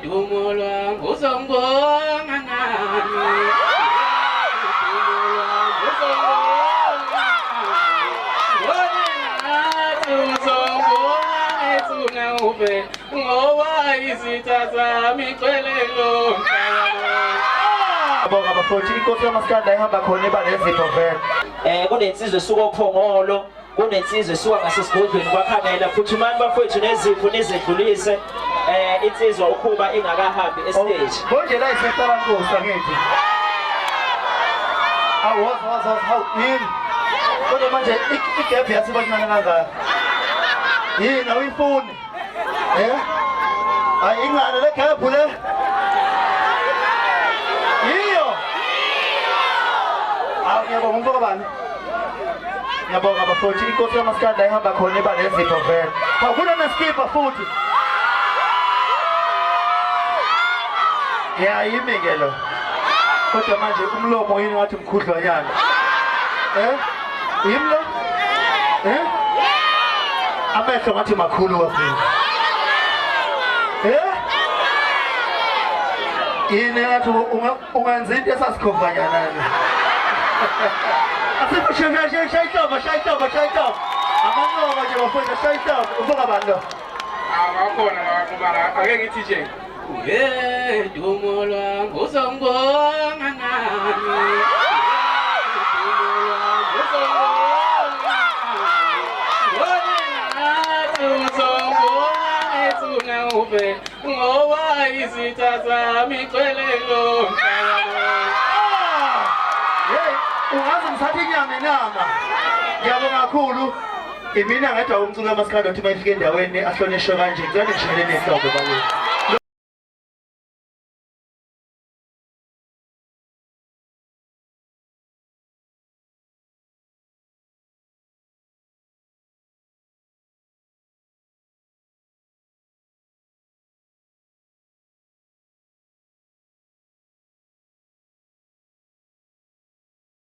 Dumo lwangu uzongibonga nami. Ngoba izitha zami qelelo Bonga bafowethu inkosi yamaskanda ihamba khona iba nezipho vele. Kunensizwe esuka oPhongolo, kunensizwe esuka ngasesigodlweni kwaKhamela futhi manje bafowethu nezipho nizedlulise insizwa ukhuba ingakahambi estage. Konje la isecala nkosi angithi. Awazi how yini. Kodwa manje igap yathi bancane kangaka. Yini awuyifuni? Ay ingane le gap le. Ngiyabonga umfoko bani? Ngiyabonga bafowethu inkosi yamaskanda ihamba khona iba nezipho vele. Akuna neskipa futhi. Yimi ke lo. Kodwa manje umlomo yini wathi mkhudlwanyana. Yimi lo? Amehlo ngathi makhulu wafika. Yini ngathi ungenza into esasikhomvanyana le. Asipho shayitaba. Amanqoba nje bafowethu shayitaba. Ubuka bani lo? Akakhona mara ake ngithi nje. Dumo lwangu uzongibonga nami. Ngoba izitha zami qelelo ungaze ngithathe inyama enama. Ngiyabonga kakhulu. Imina ngedwa umculo wamaskanda uthi mayifike endaweni ahlonishwe kanje. Ngizane ngishayele nesihlobo baleni.